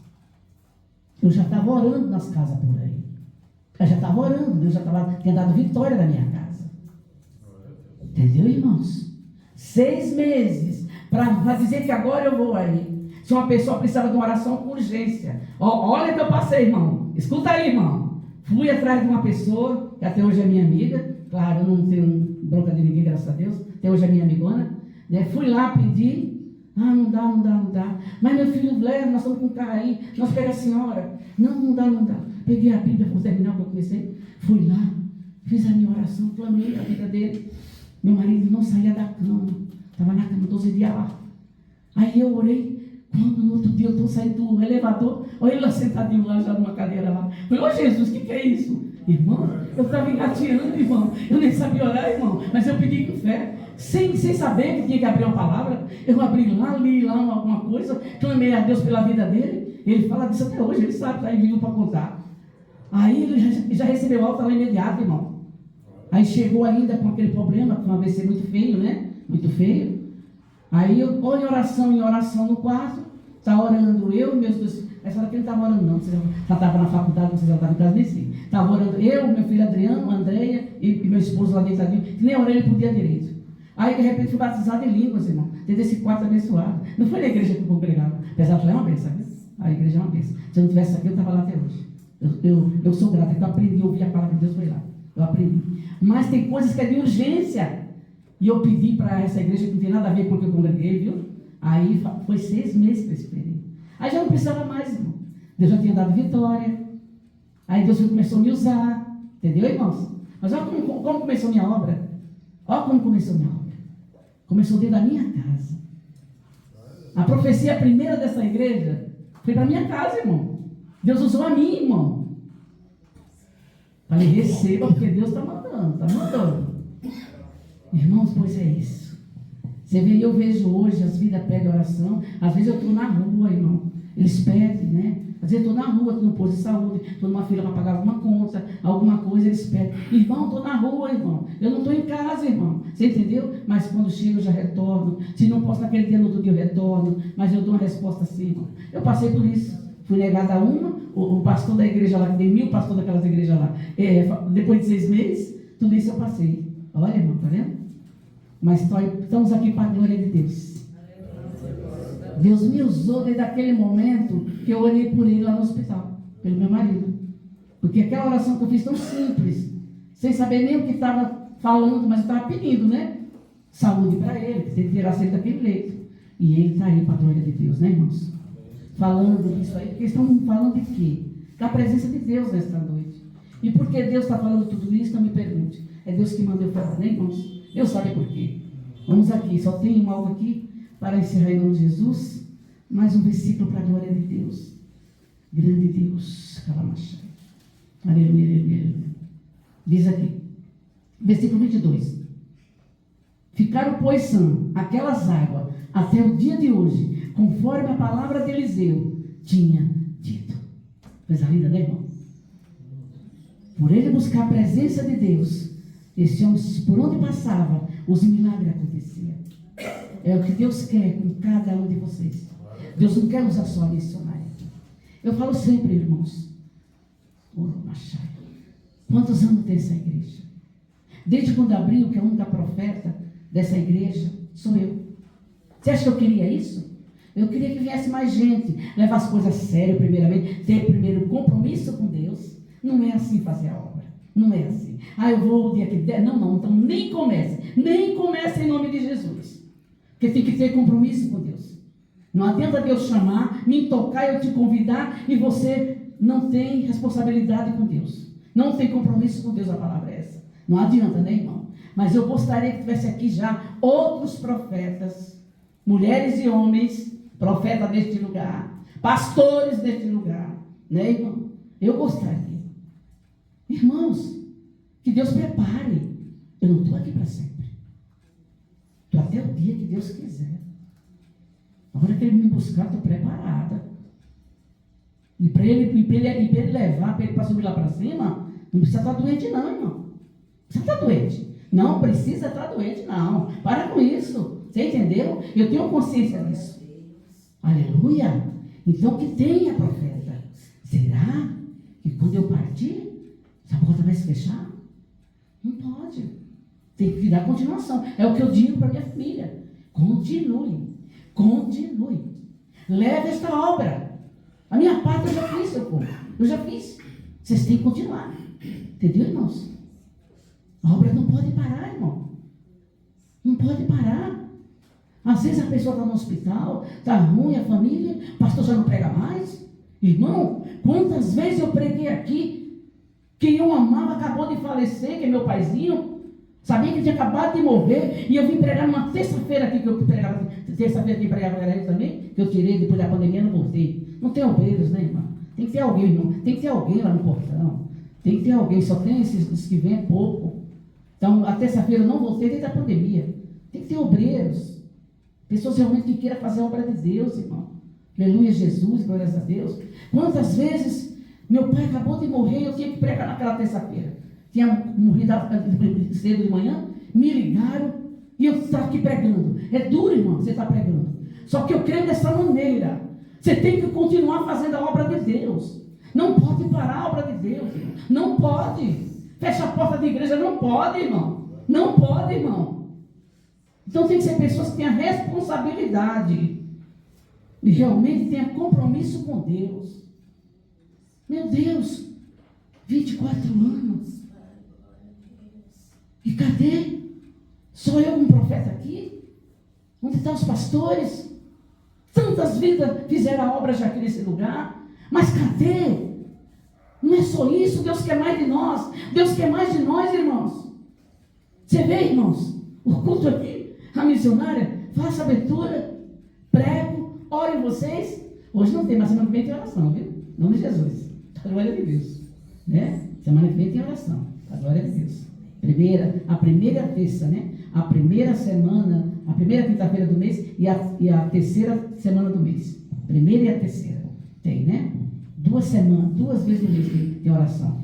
Eu já estava orando nas casas por aí. Eu já estava orando. Deus já tinha dado vitória na minha casa. Entendeu, irmãos? 6 meses para dizer que agora eu vou aí. Se uma pessoa precisava de uma oração com urgência. Olha o que eu passei, irmão. Escuta aí, irmão. Fui atrás de uma pessoa, que até hoje é minha amiga. Claro, eu não tenho bronca de ninguém, graças a Deus. Até hoje é minha amigona. Fui lá pedir. Não dá. Mas meu filho leva, nós estamos com um carro aí. Nós pegamos a senhora. Não dá. Peguei a Bíblia, vou terminar o que eu comecei. Fui lá, fiz a minha oração, clamei a vida dele. Meu marido não saía da cama. Estava na cama 12 dias lá. Aí eu orei. Quando no outro dia eu estou saindo do elevador, olha ele lá sentadinho lá, já numa cadeira lá. Falei, ô Jesus, o que é isso? Irmão, eu estava engateando, irmão. Eu nem sabia orar, irmão. Mas eu pedi com fé. Sem saber que tinha que abrir uma palavra. Eu abri lá, li lá alguma coisa. Clamei a Deus pela vida dele. Ele fala disso até hoje. Ele sabe, está aí vivo para contar. Aí ele já recebeu alta lá imediato, irmão. Aí chegou ainda com aquele problema, com um AVC muito feio, né? Muito feio. Aí eu vou em oração no quarto, está orando eu e meus dois. Essa hora que ele estava orando, não. Já estava na faculdade, não sei se ela estava em casa, nem sei. Estava orando eu, meu filho Adriano, Andréia e meu esposo lá dentro, que nem orei ele podia direito. Aí de repente fui batizado em línguas, irmão, dentro desse quarto abençoado. Não foi na igreja que eu congregava, apesar de lá é uma bênção, sabe? A igreja é uma bênção. Se eu não tivesse aqui, eu estava lá até hoje. Eu sou grato, eu aprendi a ouvir a palavra de Deus, foi lá. Eu aprendi. Mas tem coisas que é de urgência. E eu pedi para essa igreja que não tem nada a ver com o que eu congreguei, viu? Aí foi 6 meses que eu esperei. Aí já não precisava mais, irmão. Deus já tinha dado vitória. Aí Deus começou a me usar. Entendeu, irmãos? Mas olha como começou minha obra. Olha como começou minha obra. Começou dentro da minha casa. A profecia primeira dessa igreja foi para minha casa, irmão. Deus usou a mim, irmão. Falei, receba, porque Deus está mandando. Irmãos, pois é isso. Você vê, eu vejo hoje, as vidas pedem oração. Às vezes eu estou na rua, irmão. Eles pedem, né? Às vezes estou na rua, estou no posto de saúde, estou numa fila para pagar alguma conta, alguma coisa, eles pedem. Irmão, estou na rua, irmão. Eu não estou em casa, irmão. Você entendeu? Mas quando chego, eu já retorno. Se não posso naquele dia, no outro dia eu retorno. Mas eu dou uma resposta assim, irmão. Eu passei por isso. Fui negada a uma, o pastor da igreja lá, que tem 1000 pastores daquelas igrejas lá. Depois de 6 meses, tudo isso eu passei. Olha, irmão, tá vendo? Mas estamos aqui para a glória de Deus. Deus me usou desde aquele momento que eu orei por ele lá no hospital, pelo meu marido. Porque aquela oração que eu fiz tão simples, sem saber nem o que estava falando, mas eu estava pedindo, né? Saúde para ele, que tem que tirar ele daquele leito. E ele está aí para a glória de Deus, né, irmãos? Falando disso aí, porque estão falando de quê? Da presença de Deus nesta noite. E por que Deus está falando tudo isso, não me pergunte. É Deus que manda eu falar, né, irmãos? Deus sabe por quê. Vamos aqui, só tem algo aqui para encerrar em nome de Jesus. Mais um versículo para a glória de Deus. Grande Deus. Calamachai. Aleluia, aleluia. Diz aqui, versículo 22. Ficaram, pois, sã aquelas águas até o dia de hoje, conforme a palavra de Eliseu tinha dito. Coisa linda, né, irmão? Por ele buscar a presença de Deus, esse homem, por onde passava, os milagres aconteciam. É o que Deus quer com cada um de vocês. Deus não quer usar só missionário. Eu falo sempre, irmãos, quantos anos tem essa igreja? Desde quando abriu, que a única profeta dessa igreja sou eu. Você acha que eu queria isso? Eu queria que viesse mais gente, levar as coisas a sério primeiramente, ter primeiro compromisso com Deus. Não é assim fazer a obra. Não é assim. Eu vou o dia que der. Não, então nem comece. Nem comece em nome de Jesus. Porque tem que ter compromisso com Deus. Não adianta Deus chamar, me tocar, eu te convidar e você não tem responsabilidade com Deus. Não tem compromisso com Deus, a palavra é essa. Não adianta, né, irmão? Mas eu gostaria que tivesse aqui já outros profetas, mulheres e homens, profetas deste lugar, pastores deste lugar, né, irmão? Eu gostaria. Irmãos, que Deus prepare. Eu não estou aqui para sempre. Estou até o dia que Deus quiser. A hora que Ele me buscar, estou preparada. E para ele levar, para ele para subir lá para cima, não precisa estar doente não, irmão. Não precisa estar doente. Não precisa estar doente, não. Para com isso. Você entendeu? Eu tenho consciência disso. Aleluia. Então que tenha, profeta. Será que quando eu partir, essa porta vai se fechar? Não pode. Tem que dar continuação. É o que eu digo para minha família. Continue. Continue. Leve esta obra. A minha parte eu já fiz, seu povo. Eu já fiz. Vocês têm que continuar. Entendeu, irmãos? A obra não pode parar, irmão. Não pode parar. Às vezes a pessoa está no hospital, está ruim, a família, o pastor já não prega mais. Irmão, quantas vezes eu preguei aqui, quem eu amava acabou de falecer, que é meu paizinho, sabia que ele tinha acabado de morrer, e eu vim pregar numa terça-feira aqui, que eu pregava, terça-feira que pregava era ele também, que eu tirei depois da pandemia, não voltei. Não tem obreiros, né, irmão? Tem que ter alguém, irmão. Tem que ter alguém lá no portão. Tem que ter alguém, só tem esses que vêm pouco. Então, a terça-feira eu não voltei desde a pandemia. Tem que ter obreiros. Pessoas realmente que queiram fazer a obra de Deus, irmão. Aleluia, Jesus, glórias a Deus. Quantas vezes meu pai acabou de morrer e eu tinha que pregar naquela terça-feira. Tinha morrido cedo de manhã, me ligaram e eu estava aqui pregando. É duro, irmão, você está pregando. Só que eu creio dessa maneira. Você tem que continuar fazendo a obra de Deus. Não pode parar a obra de Deus, irmão. Não pode. Fecha a porta da igreja, não pode, irmão. Não pode, irmão. Então tem que ser pessoas que tenham responsabilidade e realmente tenham compromisso com Deus. Meu Deus, 24 anos. E cadê? Só eu um profeta aqui? Onde estão os pastores? Tantas vidas fizeram a obra já aqui nesse lugar. Mas cadê? Não é só isso, Deus quer mais de nós. Deus quer mais de nós, irmãos. Você vê, irmãos, o culto aqui, a missionária, faça abertura, prego, oro em vocês. Hoje não tem, mas semana que vem tem oração, viu? Em nome de Jesus. A glória de Deus. Né? Semana que vem tem oração. A glória de Deus. A primeira terça, né? A primeira semana, a primeira quinta-feira do mês e a terceira semana do mês. Primeira e a terceira. Tem, né? 2 vezes no mês de oração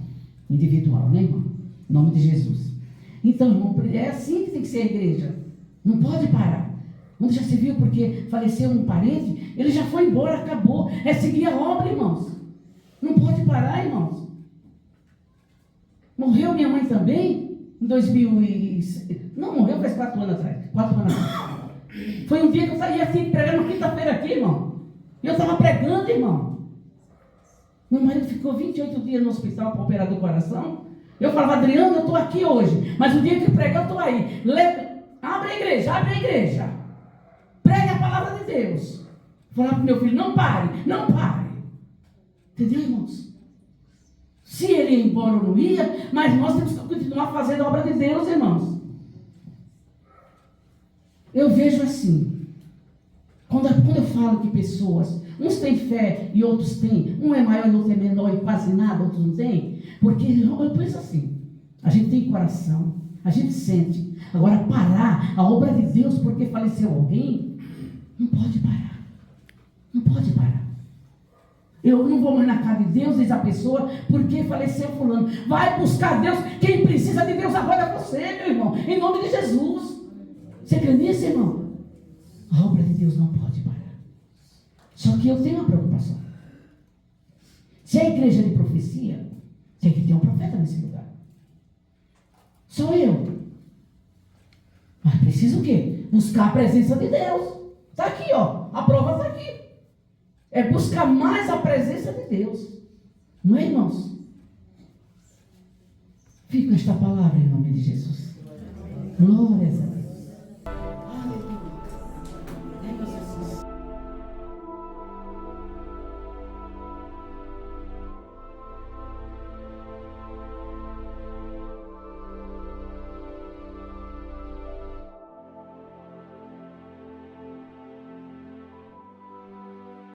individual, né, irmão? Em nome de Jesus. Então, irmão, é assim que tem que ser a igreja. Não pode parar. Onde já se viu porque faleceu um parente, ele já foi embora, acabou. É seguir a obra, irmãos. Não pode parar, irmãos. Morreu minha mãe também em 2006. Não, morreu faz 4 anos atrás. 4 anos atrás. Foi um dia que eu saía assim, pregando quinta-feira aqui, irmão. E eu estava pregando, irmão. Meu marido ficou 28 dias no hospital para operar do coração. Eu falava, Adriano, eu estou aqui hoje. Mas o dia que pregar, eu estou aí. Abre a igreja, abre a igreja. Pregue a palavra de Deus. Falava para o meu filho, não pare, não pare. Entendeu, irmãos? Se ele ia embora ou não ia, mas nós temos que continuar fazendo a obra de Deus, irmãos. Eu vejo assim. Quando eu falo que pessoas, uns têm fé e outros têm, um é maior e outro é menor e quase nada, outros não têm, porque eu penso assim, a gente tem coração, a gente sente, agora parar a obra de Deus porque faleceu alguém, não pode parar, não pode parar. Eu não vou mais na casa de Deus, diz a pessoa, porque faleceu fulano. Vai buscar Deus, quem precisa de Deus agora é você, meu irmão, em nome de Jesus. Você crê nisso, irmão? A obra de Deus não pode parar. Só que eu tenho uma preocupação. Se é igreja de profecia, tem que ter um profeta nesse lugar. Sou eu. Mas preciso o quê? Buscar a presença de Deus. Está aqui, ó. A prova está aqui. É buscar mais a presença de Deus. Não é, irmãos? Fica esta palavra em nome de Jesus. Glórias a Deus.